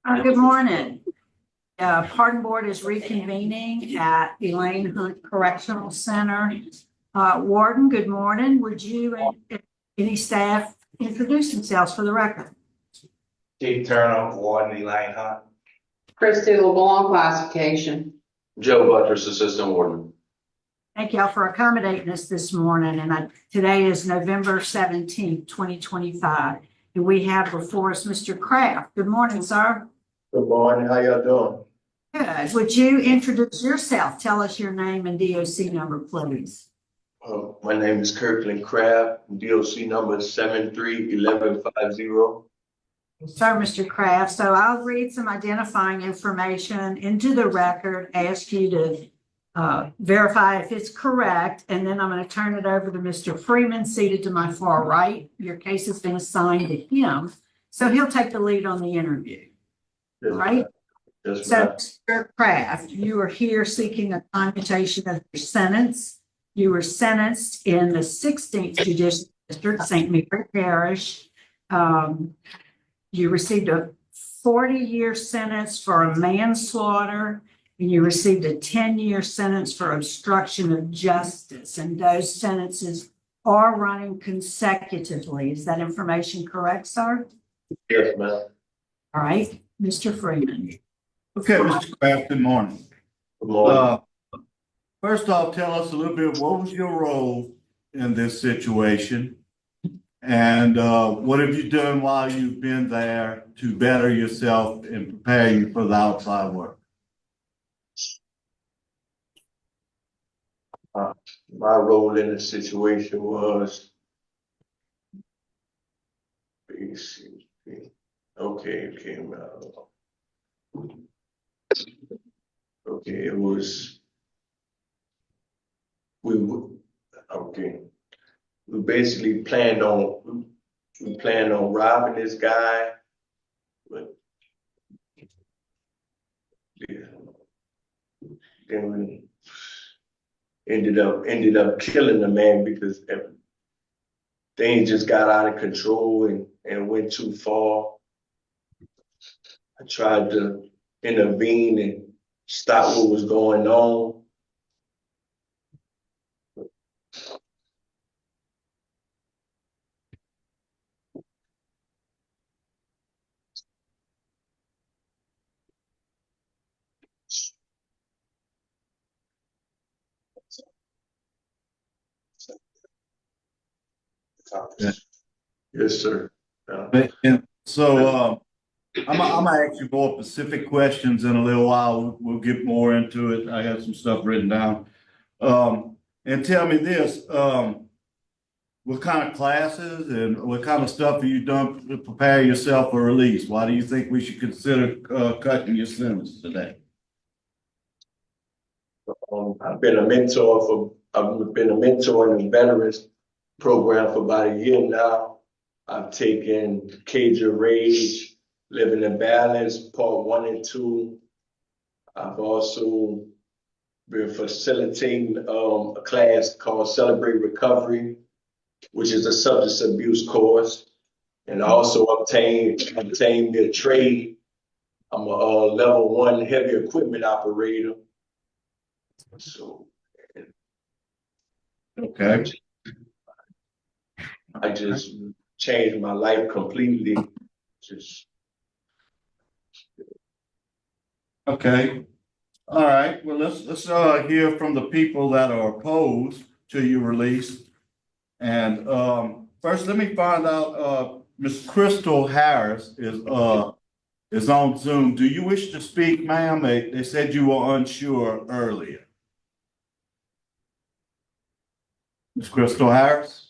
Good morning. Pardon Board is reconvening at Elaine Hunt Correctional Center. Warden, good morning. Would you and any staff introduce themselves for the record? Steve Turner, Warden, Elaine Hunt. Christy LeBlanc, classification. Joe Buttress, Assistant Warden. Thank y'all for accommodating us this morning. And today is November 17th, 2025. And we have before us Mr. Kraft. Good morning, sir. Good morning. How y'all doing? Good. Would you introduce yourself? Tell us your name and DOC number, please. My name is Kirkland Craft. DOC number 731150. Sir, Mr. Kraft. So I'll read some identifying information into the record, ask you to verify if it's correct, and then I'm going to turn it over to Mr. Freeman, seated to my far right. Your case has been assigned to him, so he'll take the lead on the interview. Yes, Right? Yes, So, ma'am. Mr. Kraft, you are here seeking a commutation of your sentence. You were sentenced in the 16th Judicial District, St. Mary Parish. You received a 40-year sentence for manslaughter, and you received a 10-year sentence for obstruction of justice. And those sentences are running consecutively. Is that information correct, sir? Yes, ma'am. All right, Mr. Freeman. Okay, Mr. Kraft, good morning. Good morning. First off, tell us a little bit, what was your role in this situation? And what have you done while you've been there to better yourself and prepare you for the outside work? My role in the situation was basically, it was, we basically planned on robbing this guy, but yeah, then we ended up killing the man because things just got out of control and went too far. I tried to intervene and stop what was going on. Yeah. Yes, sir. And so I'm gonna ask you more specific questions in a little while. We'll get more into it. I got some stuff written down. And tell me this, what kind of classes and what kind of stuff have you done to prepare yourself for release? Why do you think we should consider cutting your sentence today? I've been a mentor in the veterans program for about a year now. I've taken Cage of Rage, Living in Balance, part 1 and 2. I've also been facilitating a class called Celebrate Recovery, which is a substance abuse course, and I also obtained me a trade. I'm a level 1 heavy equipment operator. So, Okay. I just changed my life completely. Okay. All right. Well, let's hear from the people that are opposed to your release. And first, let me find out. Ms. Crystal Harris is on Zoom. Do you wish to speak, ma'am? They said you were unsure earlier. Ms. Crystal Harris.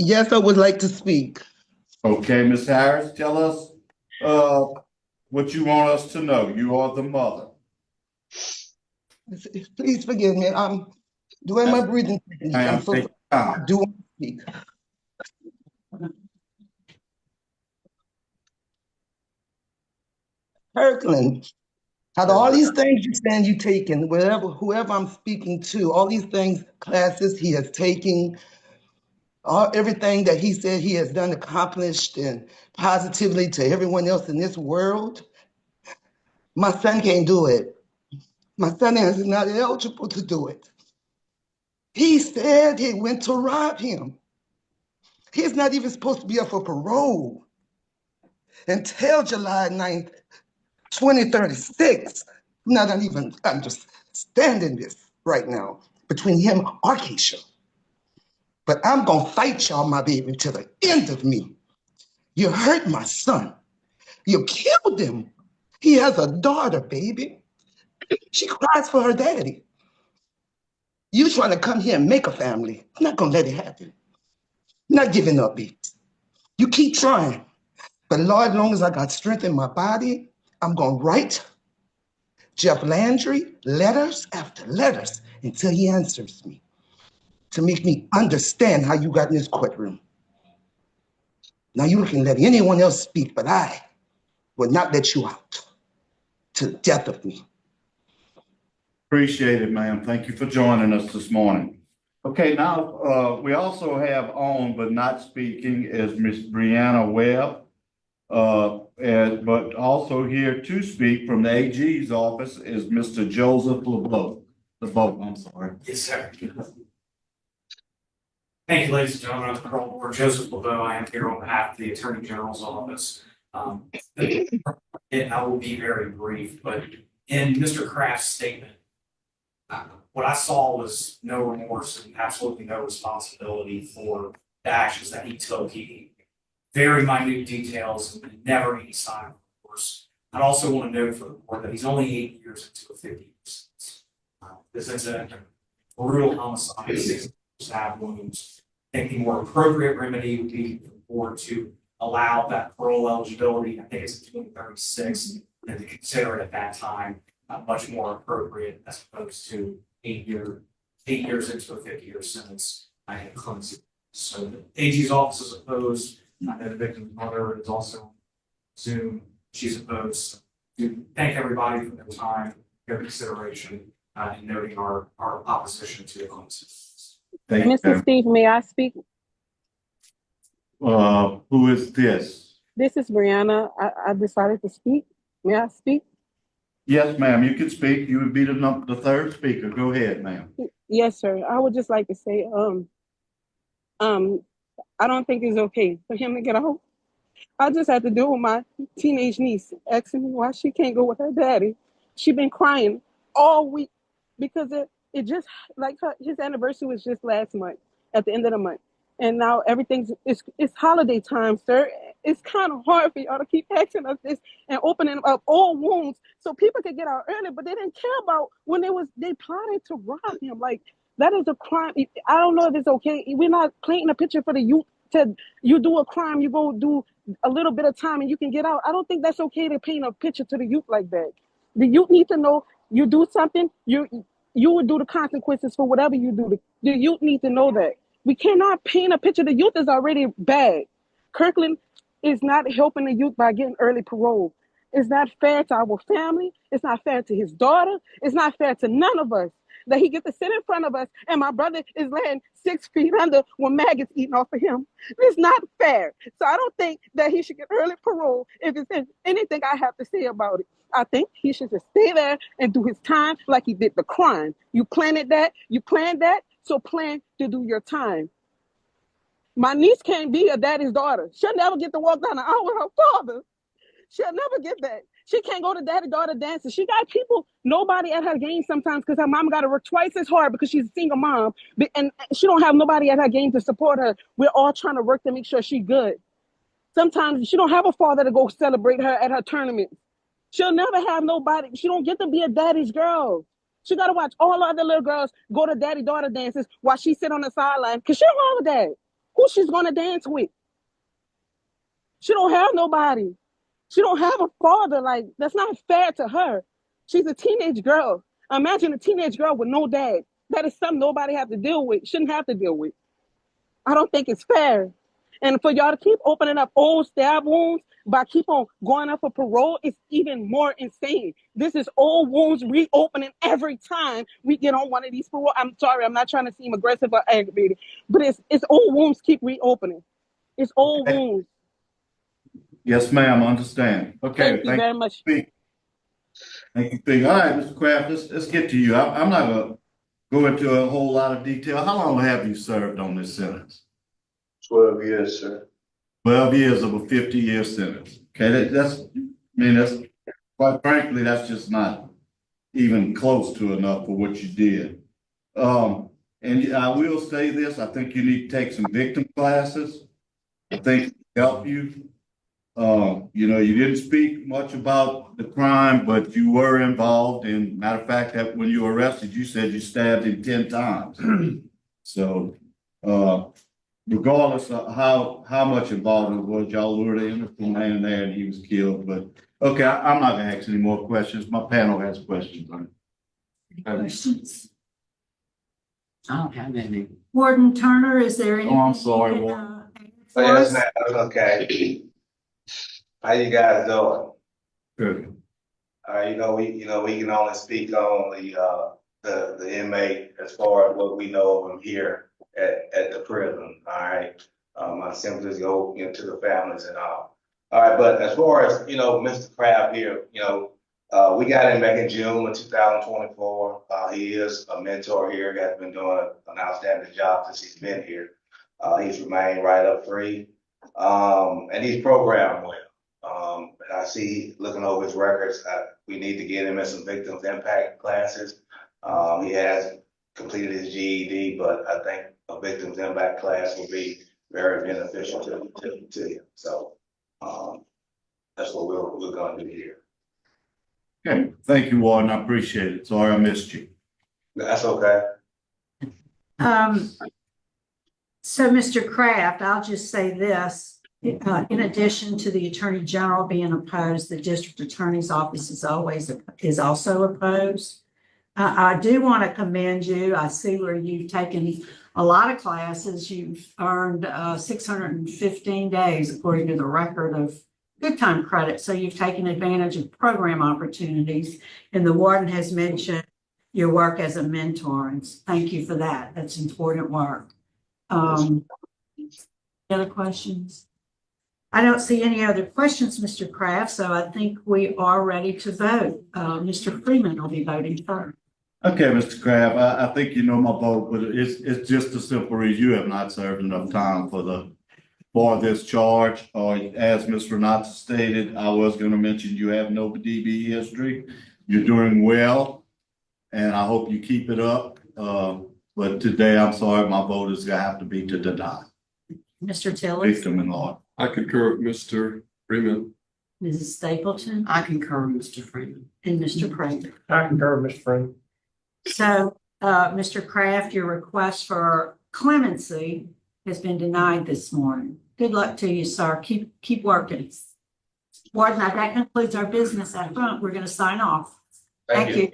Yes, I would like to speak. Okay, Ms. Harris, tell us what you want us to know. You are the mother. Please forgive me. I'm doing my breathing technique. I'm so sorry. I do want to speak. Kirkland, out of all these things you saying you taken, whoever I'm speaking to, all these things, classes he has taken, everything that he said he has done, accomplished, and positively to everyone else in this world. My son can't do it. My son is not eligible to do it. He said he went to rob him. He's not even supposed to be up for parole until July 9th, 2036. I'm not even understanding this right now between him or Keisha. But I'm going to fight y'all, my baby, to the end of me. You hurt my son. You killed him. He has a daughter, baby. She cries for her daddy. You trying to come here and make a family. I'm not going to let it happen. I'm not giving up, baby. You keep trying. But Lord, as long as I got strength in my body, I'm going to write Jeff Landry letters after letters until he answers me to make me understand how you got in this courtroom. Now you can let anyone else speak, but I will not let you out to the death of me. Appreciate it, ma'am. Thank you for joining us this morning. Okay, now, we also have on but not speaking is Miss Brianna Webb. But also here to speak from the AG's office is Mr. Joseph LeBeau. I'm sorry. Yes, sir. Thank you, ladies and gentlemen, of the parole board. Joseph LeBeau. I am here on behalf of the Attorney General's office. And I will be very brief, but in Mr. Kraft's statement, what I saw was no remorse and absolutely no responsibility for the actions that he took. He very minute details and never any sign of remorse. I'd also want to note for the board that he's only 8 years into a 50-year sentence. This is a brutal homicide, 6 stab wounds. I think the more appropriate remedy would be for the board to allow that parole eligibility. I think it's 2036, and to consider it at that time much more appropriate as opposed to 8 years into a 50-year sentence. I had clemency. So the AG's office is opposed. I know the victim's mother is also on Zoom. She's opposed. To thank everybody for their time, their consideration, and noting our opposition to the clemency. Thank you. Mr. Steve, may I speak? Who is this? This is Brianna. I decided to speak. May I speak? Yes, ma'am, you can speak. You would be the third speaker. Go ahead, ma'am. Yes, sir. I would just like to say, I don't think it's okay for him to get out. I just had to deal with my teenage niece asking me why she can't go with her daddy. She been crying all week because it just like his anniversary was just last month at the end of the month. And now it's holiday time, sir. It's kind of hard for y'all to keep asking us this and opening up all wounds so people could get out early, but they didn't care about when they plotted to rob him. Like, that is a crime. I don't know if it's okay. We're not painting a picture for the youth to, you do a crime, you go do a little bit of time and you can get out. I don't think that's okay to paint a picture to the youth like that. The youth need to know you do something, you would do the consequences for whatever you do. The youth need to know that. We cannot paint a picture. The youth is already bad. Kirkland is not helping the youth by getting early parole. It's not fair to our family. It's not fair to his daughter. It's not fair to none of us that he gets to sit in front of us and my brother is laying 6 feet under with maggots eating off of him. It's not fair. So I don't think that he should get early parole if it's anything I have to say about it. I think he should just stay there and do his time like he did the crime. You planned that, so plan to do your time. My niece can't be a daddy's daughter. She'll never get to walk down the aisle with her father. She'll never get that. She can't go to daddy-daughter dances. She got nobody at her game sometimes because her mom got to work twice as hard because she's a single mom. And she don't have nobody at her game to support her. We're all trying to work to make sure she's good. Sometimes she don't have a father to go celebrate her at her tournaments. She'll never have nobody. She don't get to be a daddy's girl. She got to watch all the other little girls go to daddy-daughter dances while she sit on the sideline because she don't have a dad. Who she's going to dance with? She don't have nobody. She don't have a father. Like, that's not fair to her. She's a teenage girl. Imagine a teenage girl with no dad. That is something nobody have to deal with, shouldn't have to deal with. I don't think it's fair. And for y'all to keep opening up old stab wounds by keep on going up for parole is even more insane. This is old wounds reopening every time we get on one of these parole. I'm sorry, I'm not trying to seem aggressive or aggravated, but it's old wounds keep reopening. It's old wounds. Yes, ma'am, understand. Okay, Thank you very much. Thank you, Big. All right, Mr. Kraft, let's get to you. I'm not gonna go into a whole lot of detail. How long have you served on this sentence? 12 years, sir. 12 years of a 50-year sentence. Okay, that's quite frankly, that's just not even close to enough for what you did. And I will say this, I think you need to take some victim classes. I think it'll help you. You didn't speak much about the crime, but you were involved in, matter of fact, that when you were arrested, you said you stabbed him 10 times. So, regardless of how much involvement was, y'all lured in the man there and he was killed. But okay, I'm not gonna ask any more questions. My panel has questions on it. Any questions? I don't have any. Warden Turner, is there anything? I'm sorry, you can, Warden. add Oh, for yes, us? ma'am, that's okay. How you guys doing? Good. We can only speak on the inmate as far as what we know of him here at the prison, all right? My sympathies go, to the families and all. All right, but as far as, Mr. Kraft here, we got him back in June of 2024. He is a mentor here, has been doing an outstanding job since he's been here. He's remained right up free, and he's programmed well. I see, looking over his records, we need to get him in some victims impact classes. He has completed his GED, but I think a victims impact class will be very beneficial to him. So that's what we're going to do here. Okay, thank you, Warden. I appreciate it. Sorry I missed you. That's okay. So, Mr. Kraft, I'll just say this. In addition to the Attorney General being opposed, the District Attorney's Office is also opposed. I do want to commend you. I see where you've taken a lot of classes. You've earned 615 days according to the record of good time credit. So you've taken advantage of program opportunities. And the warden has mentioned your work as a mentor. And thank you for that. That's important work. Any other questions? I don't see any other questions, Mr. Kraft, so I think we are ready to vote. Mr. Freeman will be voting first. Okay, Mr. Kraft, I think you know my vote, but it's just a simple reason. You have not served enough time for this charge. Or as Ms. Renata stated, I was going to mention you have no DB history. You're doing well, and I hope you keep it up. But today, I'm sorry, my vote is going to have to be to deny. Mr. Tilley. Victim in law. I concur with Mr. Freeman. Mrs. Stapleton. I concur with Mr. Freeman. And Mr. Prater. I concur with Mr. Freeman. So, Mr. Kraft, your request for clemency has been denied this morning. Good luck to you, sir. Keep working. Warden, that concludes our business at front. We're going to sign off. Thank you.